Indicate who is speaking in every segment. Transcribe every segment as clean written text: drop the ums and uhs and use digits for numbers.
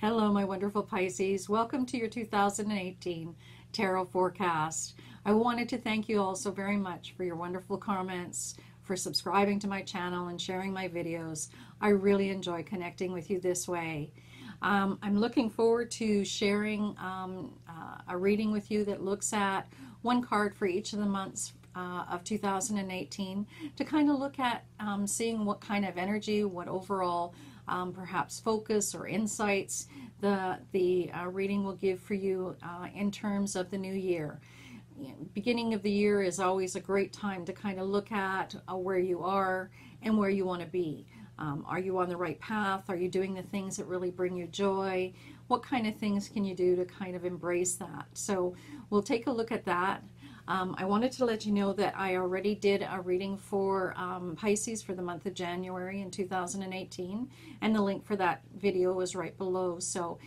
Speaker 1: Hello, my wonderful Pisces. Welcome to your 2018 Tarot Forecast. I wanted to thank you all so very much for your wonderful comments, for subscribing to my channel and sharing my videos. I really enjoy connecting with you this way. I'm looking forward to sharing a reading with you that looks at one card for each of the months of 2018 to kind of look at seeing what kind of energy, what overall perhaps focus or insights the reading will give for you in terms of the new year. Beginning of the year is always a great time to kind of look at where you are and where you want to be. Are you on the right path? Are you doing the things that really bring you joy? What kind of things can you do to kind of embrace that? So we'll take a look at that. I wanted to let you know that I already did a reading for Pisces for the month of January in 2018, and the link for that video is right below. So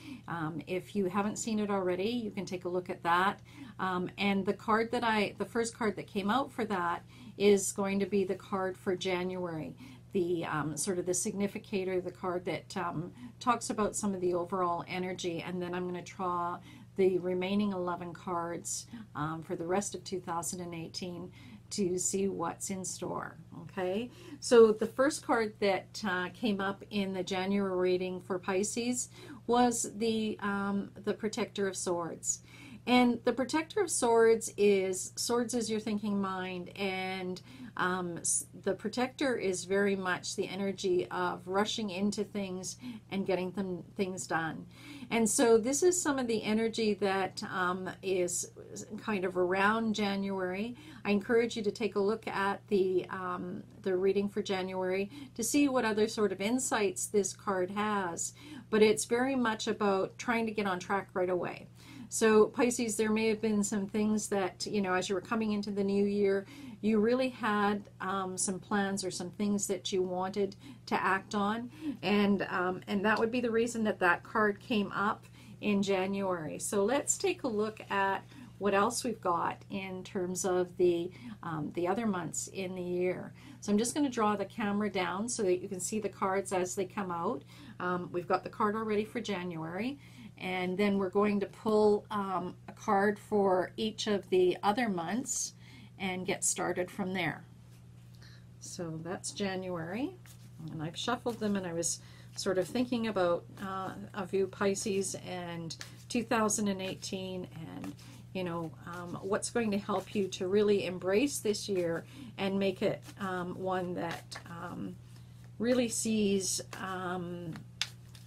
Speaker 1: if you haven't seen it already, you can take a look at that. And the first card that came out for that is going to be the card for January. The sort of the significator, the card that talks about some of the overall energy, and then I'm going to draw the remaining 11 cards for the rest of 2018 to see what's in store. Okay, so the first card that came up in the January reading for Pisces was the Protector of Swords. And the Protector of Swords is your thinking mind, and the Protector is very much the energy of rushing into things and getting things done. And so this is some of the energy that is kind of around January. I encourage you to take a look at the reading for January to see what other sort of insights this card has. But it's very much about trying to get on track right away. So Pisces, there may have been some things that, you know, as you were coming into the new year, you really had some plans or some things that you wanted to act on, and that would be the reason that that card came up in January. So let's take a look at what else we've got in terms of the other months in the year. So I'm just going to draw the camera down so that you can see the cards as they come out. We've got the card already for January. And then we're going to pull a card for each of the other months and get started from there. So that's January. And I've shuffled them, and I was sort of thinking about of you Pisces and 2018, and you know, what's going to help you to really embrace this year and make it one that really sees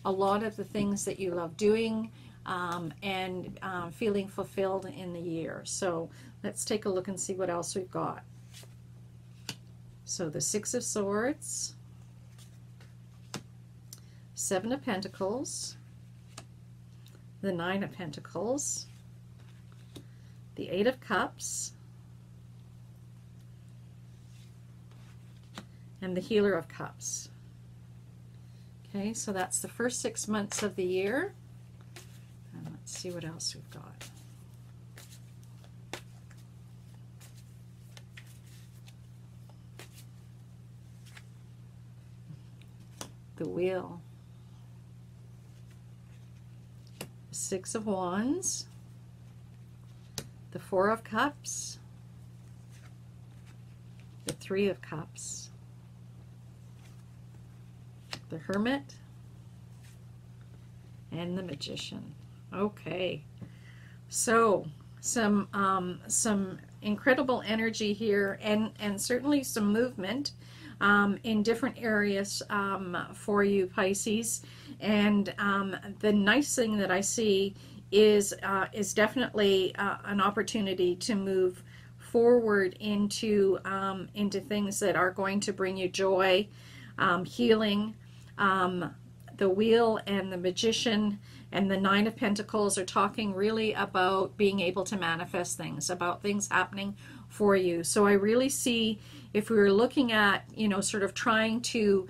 Speaker 1: a lot of the things that you love doing and feeling fulfilled in the year. So let's take a look and see what else we've got. So the Six of Swords, Seven of Pentacles, the Nine of Pentacles, the Eight of Cups, and the Healer of Cups. Okay, so that's the first 6 months of the year. And let's see what else we've got. The Wheel. The Six of Wands. The Four of Cups. The Three of Cups. The Hermit, and the Magician. Okay, so some incredible energy here, and certainly some movement in different areas for you Pisces. And the nice thing that I see is definitely an opportunity to move forward into things that are going to bring you joy, healing. The Wheel and the Magician and the Nine of Pentacles are talking really about being able to manifest things, about things happening for you. So I really see, if we were looking at, you know, sort of trying to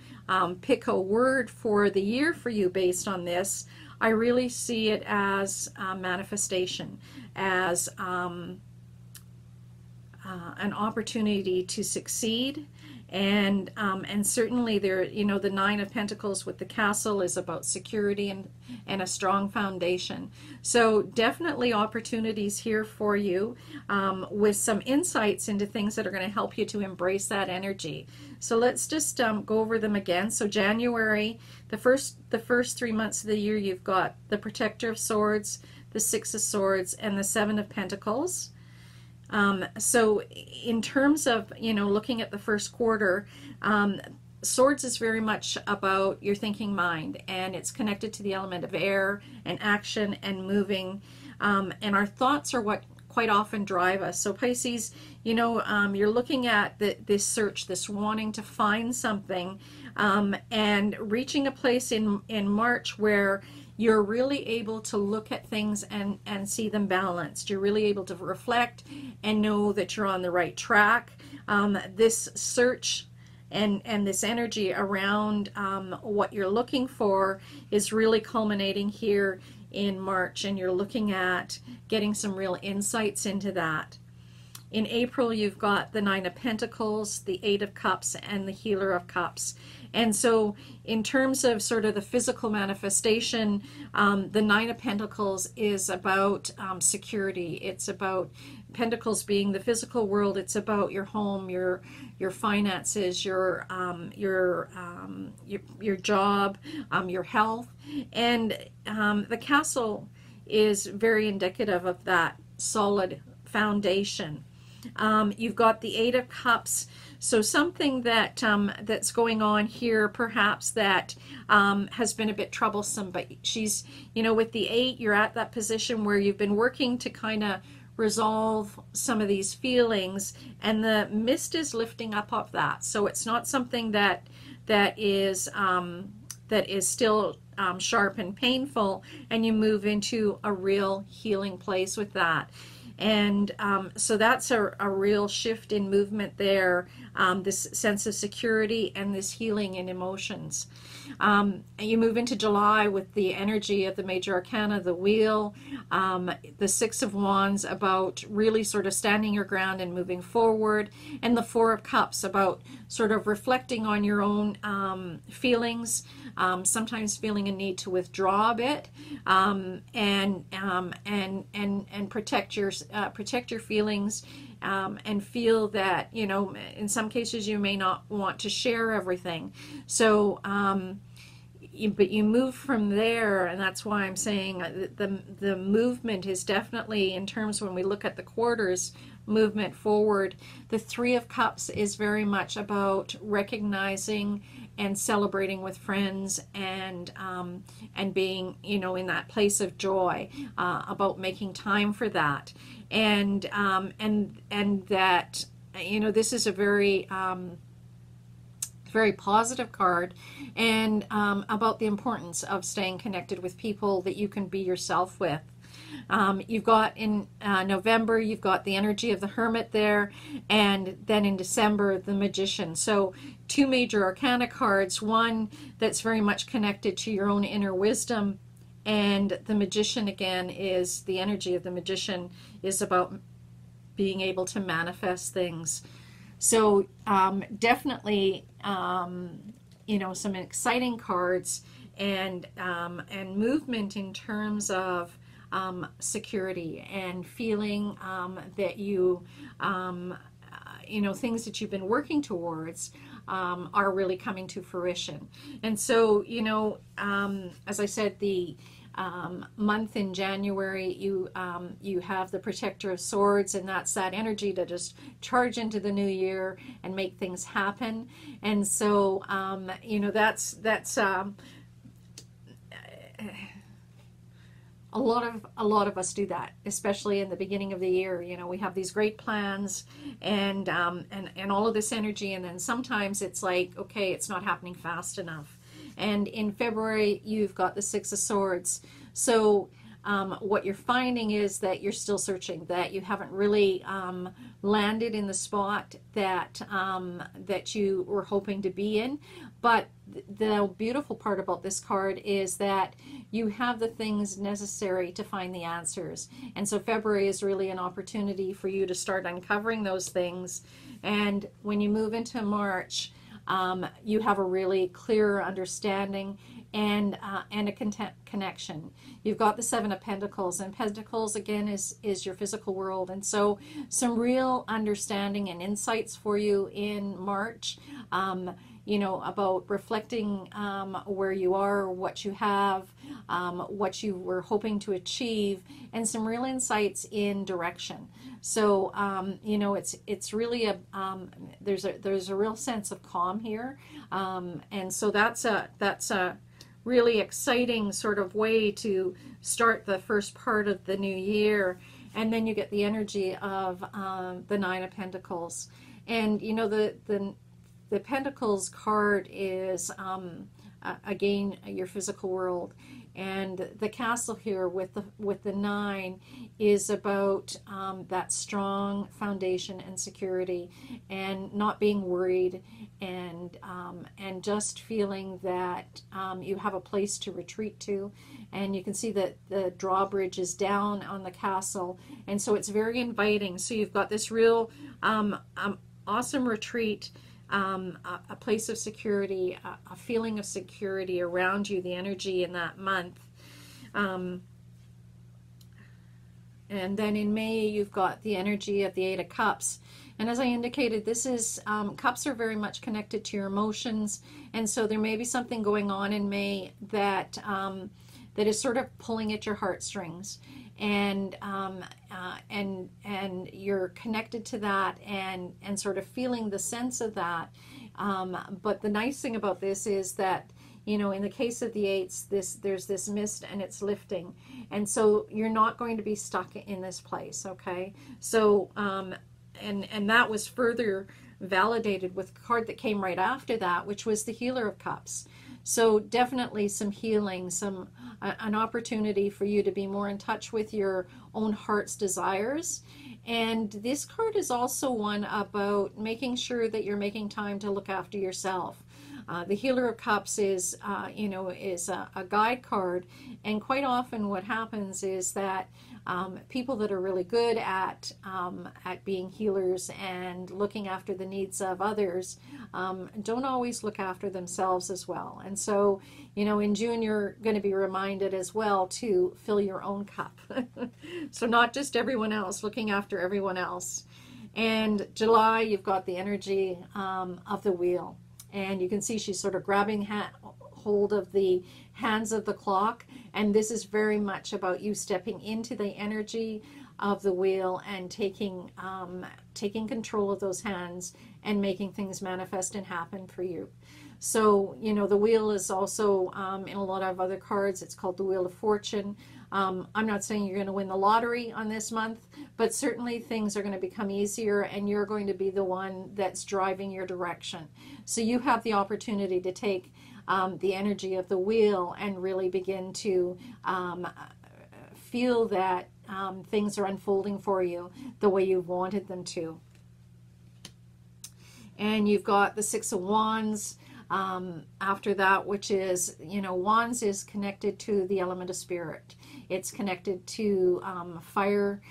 Speaker 1: pick a word for the year for you based on this, I really see it as manifestation, as an opportunity to succeed And certainly there, you know, the Nine of Pentacles with the Castle is about security and a strong foundation. So definitely opportunities here for you, with some insights into things that are going to help you to embrace that energy. So let's just go over them again. So January, the first 3 months of the year, you've got the Protector of Swords, the Six of Swords, and the Seven of Pentacles. So in terms of, you know, looking at the first quarter, Swords is very much about your thinking mind, and it's connected to the element of air and action and moving, and our thoughts are what quite often drive us. So Pisces, you know, you're looking at this search, this wanting to find something, and reaching a place in March where you're really able to look at things and see them balanced. You're really able to reflect and know that you're on the right track. This search and this energy around what you're looking for is really culminating here in March, and you're looking at getting some real insights into that. In April, you've got the Nine of Pentacles, the Eight of Cups, and the Healer of Cups. And so in terms of sort of the physical manifestation, the Nine of Pentacles is about security. It's about Pentacles being the physical world. It's about your home, your finances, your job, your health. And the Castle is very indicative of that solid foundation. You've got the Eight of Cups, so something that that's going on here, perhaps that has been a bit troublesome, but she's, you know, with the Eight, you're at that position where you've been working to kind of resolve some of these feelings, and the mist is lifting up of that. So it's not something that is still sharp and painful, and you move into a real healing place with that. And so that's a real shift in movement there, this sense of security and this healing in emotions. You move into July with the energy of the Major Arcana, the Wheel, the Six of Wands about really sort of standing your ground and moving forward, and the Four of Cups about sort of reflecting on your own feelings, sometimes feeling a need to withdraw a bit, and protect your feelings, and feel that, you know, in some cases you may not want to share everything. So but you move from there, and that's why I'm saying the movement is definitely, in terms when we look at the quarters, movement forward. The Three of Cups is very much about recognizing and celebrating with friends, and being, you know, in that place of joy, about making time for that, and that, you know, this is a very positive card, and about the importance of staying connected with people that you can be yourself with. You've got in November, you've got the energy of the Hermit there, and then in December, the Magician. So two major arcana cards, one that's very much connected to your own inner wisdom, and the Magician, again, is the energy of the Magician is about being able to manifest things. So definitely, you know, some exciting cards, and movement in terms of security, and feeling that you know, things that you've been working towards are really coming to fruition. And so, you know, as I said, the month in January, you have the Protector of Swords, and that's that energy to just charge into the new year and make things happen. And so, you know, that's a lot of us do that, especially in the beginning of the year. You know, we have these great plans, and all of this energy, and then sometimes it's like, okay, it's not happening fast enough. And in February, you've got the Six of Swords. So what you're finding is that you're still searching, that you haven't really landed in the spot that that you were hoping to be in. But the beautiful part about this card is that you have the things necessary to find the answers. And so February is really an opportunity for you to start uncovering those things. And when you move into March, you have a really clear understanding and a connection. You've got the Seven of Pentacles, and Pentacles again is your physical world, and so some real understanding and insights for you in March. You know, about reflecting where you are, what you have, what you were hoping to achieve, and some real insights in direction. So you know, it's really a there's a real sense of calm here, and so that's a really exciting sort of way to start the first part of the new year. And then you get the energy of the Nine of Pentacles, and you know, the Pentacles card is again your physical world, and the Castle here with the Nine is about that strong foundation and security, and not being worried, and just feeling that you have a place to retreat to. And you can see that the drawbridge is down on the castle, and so it's very inviting. So you've got this real awesome retreat, a place of security, a feeling of security around you, the energy in that month. And then in May, you've got the energy of the Eight of Cups. And as I indicated, this is, cups are very much connected to your emotions. And so there may be something going on in May that, that is sort of pulling at your heartstrings. And you're connected to that, and sort of feeling the sense of that. But the nice thing about this is that, you know, in the case of the eights, there's this mist and it's lifting, and so you're not going to be stuck in this place. Okay, so and that was further validated with the card that came right after that, which was the Healer of Cups. So definitely some healing, an opportunity for you to be more in touch with your own heart's desires. And this card is also one about making sure that you're making time to look after yourself. The Healer of Cups is, you know, is a guide card, and quite often what happens is that people that are really good at being healers and looking after the needs of others don't always look after themselves as well. And so, you know, in June you're going to be reminded as well to fill your own cup. So not just everyone else, looking after everyone else. And July, you've got the energy of the wheel. And you can see she's sort of grabbing hold of the hands of the clock. And this is very much about you stepping into the energy of the wheel and taking control of those hands and making things manifest and happen for you. So, you know, the wheel is also in a lot of other cards. It's called the Wheel of Fortune. I'm not saying you're going to win the lottery on this month, but certainly things are going to become easier, and you're going to be the one that's driving your direction. So you have the opportunity to take the energy of the wheel and really begin to feel that things are unfolding for you the way you've wanted them to. And you've got the Six of Wands after that, which is, you know, Wands is connected to the element of spirit. It's connected to fire,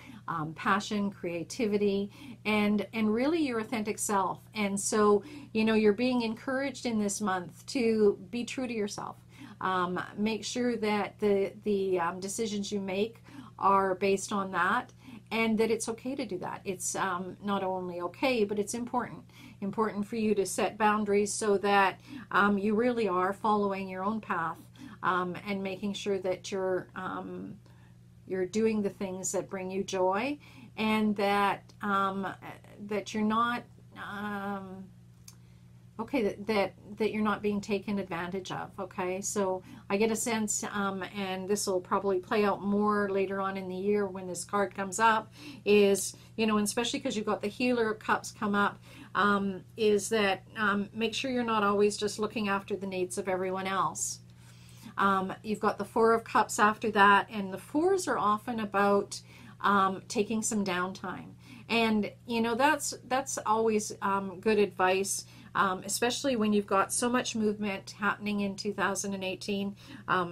Speaker 1: passion, creativity, and really your authentic self. And so, you know, you're being encouraged in this month to be true to yourself. Make sure that the decisions you make are based on that, and that it's okay to do that. It's not only okay, but it's important for you to set boundaries so that you really are following your own path, and making sure that you're doing the things that bring you joy, and that that you're not okay, that you're not being taken advantage of. Okay, so I get a sense, and this will probably play out more later on in the year when this card comes up, is, you know, and especially because you've got the Healer of Cups come up, is that make sure you're not always just looking after the needs of everyone else. You've got the Four of Cups after that, and the fours are often about taking some downtime. And, you know, that's always good advice, especially when you've got so much movement happening in 2018.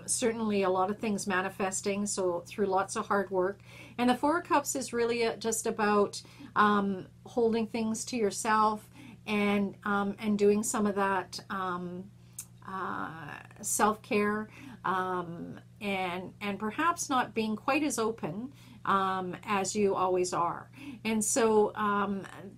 Speaker 1: Certainly a lot of things manifesting, so through lots of hard work. And the Four of Cups is really just about holding things to yourself and doing some of that self-care, and perhaps not being quite as open as you always are. And so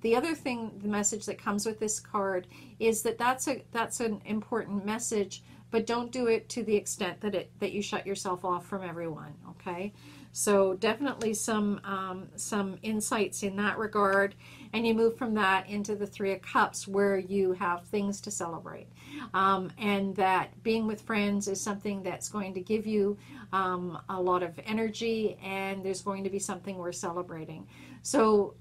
Speaker 1: the other thing, the message that comes with this card is that that's an important message, but don't do it to the extent that you shut yourself off from everyone. Okay, so definitely some insights in that regard. And you move from that into the Three of Cups, where you have things to celebrate, and that being with friends is something that's going to give you a lot of energy, and there's going to be something we're celebrating. So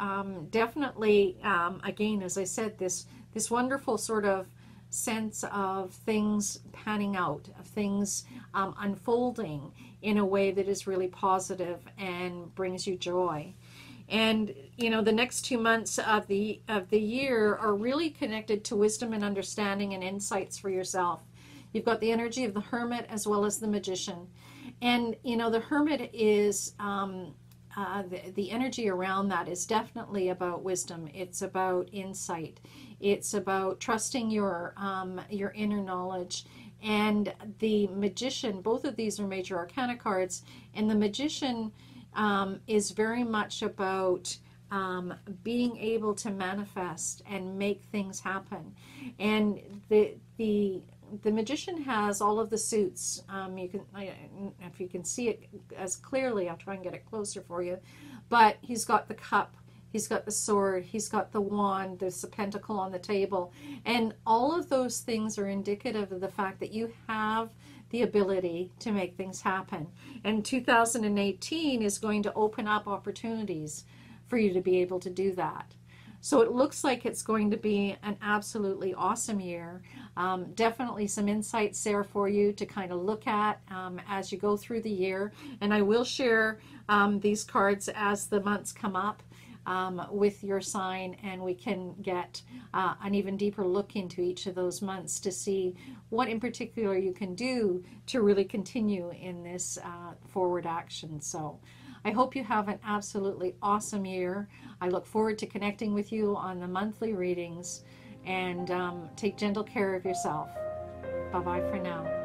Speaker 1: definitely, again, as I said, this wonderful sort of sense of things panning out, of things unfolding in a way that is really positive and brings you joy. And, you know, the next 2 months of the year are really connected to wisdom and understanding and insights for yourself. You've got the energy of the Hermit as well as the Magician. And, you know, the Hermit is, the energy around that is definitely about wisdom. It's about insight. It's about trusting your inner knowledge. And the Magician, both of these are major arcana cards, and the Magician is very much about being able to manifest and make things happen. And the Magician has all of the suits. If you can see it as clearly, I'll try and get it closer for you. But he's got the cup, he's got the sword, he's got the wand, there's the pentacle on the table. And all of those things are indicative of the fact that you have the ability to make things happen. And 2018 is going to open up opportunities for you to be able to do that. So it looks like it's going to be an absolutely awesome year. Definitely some insights there for you to kind of look at as you go through the year. And I will share these cards as the months come up with your sign, and we can get an even deeper look into each of those months to see what in particular you can do to really continue in this forward action. So I hope you have an absolutely awesome year. I look forward to connecting with you on the monthly readings, and take gentle care of yourself. Bye-bye for now.